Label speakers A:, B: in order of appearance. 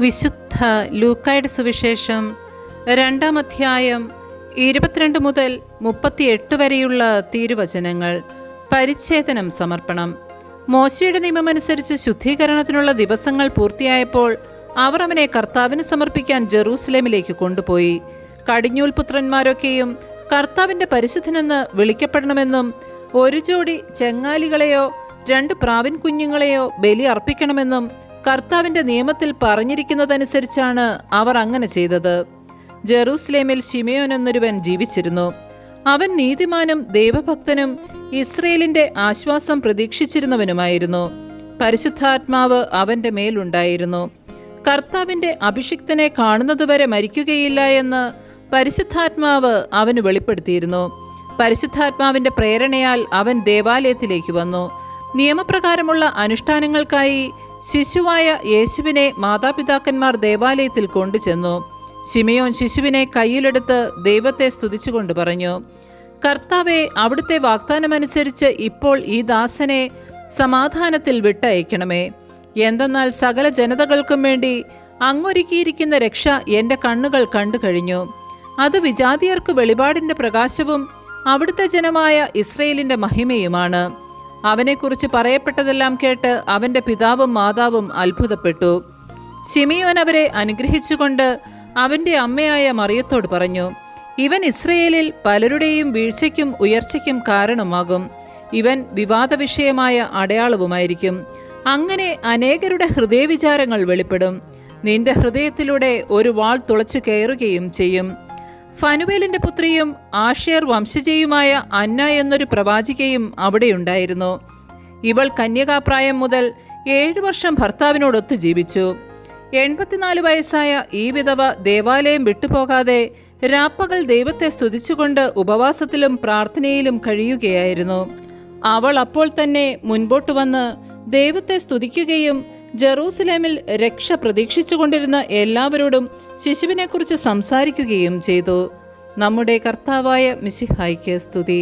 A: വിശുദ്ധ ലൂക്കായുടെ സുവിശേഷം 2-ാം അധ്യായം 22 മുതൽ 38 വരെയുള്ള തിരുവചനങ്ങൾ. പരിച്ഛേദനം സമർപ്പണം. മോശയുടെ നിയമമനുസരിച്ച് ശുദ്ധീകരണത്തിനുള്ള ദിവസങ്ങൾ പൂർത്തിയായപ്പോൾ അവർ അവനെ കർത്താവിന് സമർപ്പിക്കാൻ ജെറൂസലേമിലേക്ക് കൊണ്ടുപോയി. കടിഞ്ഞൂൽ പുത്രന്മാരൊക്കെയും കർത്താവിൻ്റെ പരിശുദ്ധനെന്ന് വിളിക്കപ്പെടണമെന്നും 1 ജോഡി ചെങ്ങാലികളെയോ 2 പ്രാവിൻ കുഞ്ഞുങ്ങളെയോ ബലി അർപ്പിക്കണമെന്നും കർത്താവിൻ്റെ നിയമത്തിൽ പറഞ്ഞിരിക്കുന്നതനുസരിച്ചാണ് അവർ അങ്ങനെ ചെയ്തത്. ജെറൂസലേമിൽ ശിമയോൻ എന്നൊരുവൻ ജീവിച്ചിരുന്നു. അവൻ നീതിമാനും ദൈവഭക്തനും ഇസ്രയേലിൻ്റെ ആശ്വാസം പ്രതീക്ഷിച്ചിരുന്നവനുമായിരുന്നു. പരിശുദ്ധാത്മാവ് അവൻ്റെ മേലുണ്ടായിരുന്നു. കർത്താവിൻ്റെ അഭിഷിക്തനെ കാണുന്നതുവരെ മരിക്കുകയില്ല എന്ന് പരിശുദ്ധാത്മാവ് അവന് വെളിപ്പെടുത്തിയിരുന്നു. പരിശുദ്ധാത്മാവിൻ്റെ പ്രേരണയാൽ അവൻ ദേവാലയത്തിലേക്ക് വന്നു. നിയമപ്രകാരമുള്ള അനുഷ്ഠാനങ്ങൾക്കായി ശിശുവായ യേശുവിനെ മാതാപിതാക്കന്മാർ ദേവാലയത്തിൽ കൊണ്ടുചെന്നു. ശിമയോൻ ശിശുവിനെ കയ്യിലെടുത്ത് ദൈവത്തെ സ്തുതിച്ചുകൊണ്ട് പറഞ്ഞു, കർത്താവെ, അവിടുത്തെ വാഗ്ദാനമനുസരിച്ച് ഇപ്പോൾ ഈ ദാസനെ സമാധാനത്തിൽ വിട്ടയക്കണമേ. എന്തെന്നാൽ സകല ജനതകൾക്കും വേണ്ടി അങ്ങൊരുക്കിയിരിക്കുന്ന രക്ഷ എൻ്റെ കണ്ണുകൾ കണ്ടു കഴിഞ്ഞു. അത് വിജാതിയർക്ക് വെളിപാടിൻ്റെ പ്രകാശവും അവിടുത്തെ ജനമായ ഇസ്രയേലിൻ്റെ മഹിമയുമാണ്. അവനെക്കുറിച്ച് പറയപ്പെട്ടതെല്ലാം കേട്ട് അവൻ്റെ പിതാവും മാതാവും അത്ഭുതപ്പെട്ടു. ശിമയോൻ അവരെ അനുഗ്രഹിച്ചുകൊണ്ട് അവൻ്റെ അമ്മയായ മറിയത്തോട് പറഞ്ഞു, ഇവൻ ഇസ്രയേലിൽ പലരുടെയും വീഴ്ചയ്ക്കും ഉയർച്ചയ്ക്കും കാരണമാകും. ഇവൻ വിവാദ വിഷയമായ അടയാളവുമായിരിക്കും. അങ്ങനെ അനേകരുടെ ഹൃദയവിചാരങ്ങൾ വെളിപ്പെടും. നിന്റെ ഹൃദയത്തിലൂടെ ഒരു വാൾ തുളച്ചു കയറുകയും ചെയ്യും. ഫനുവേലിൻ്റെ പുത്രിയും ആഷേർ വംശജയുമായ അന്ന എന്നൊരു പ്രവാചികയും അവിടെയുണ്ടായിരുന്നു. ഇവൾ കന്യകാപ്രായം മുതൽ 7 വർഷം ഭർത്താവിനോടൊത്ത് ജീവിച്ചു. 84 വയസ്സായ ഈ വിധവ ദേവാലയം വിട്ടുപോകാതെ രാപ്പകൽ ദൈവത്തെ സ്തുതിച്ചുകൊണ്ട് ഉപവാസത്തിലും പ്രാർത്ഥനയിലും കഴിയുകയായിരുന്നു. അവൾ അപ്പോൾ തന്നെ മുൻപോട്ട് വന്ന് ദൈവത്തെ സ്തുതിക്കുകയും ജെറൂസലേമിൽ രക്ഷ പ്രതീക്ഷിച്ചുകൊണ്ടിരുന്ന എല്ലാവരോടും ശിശുവിനെക്കുറിച്ച് സംസാരിക്കുകയും ചെയ്തു. നമ്മുടെ കർത്താവായ മിശിഹായ്ക്ക് സ്തുതി.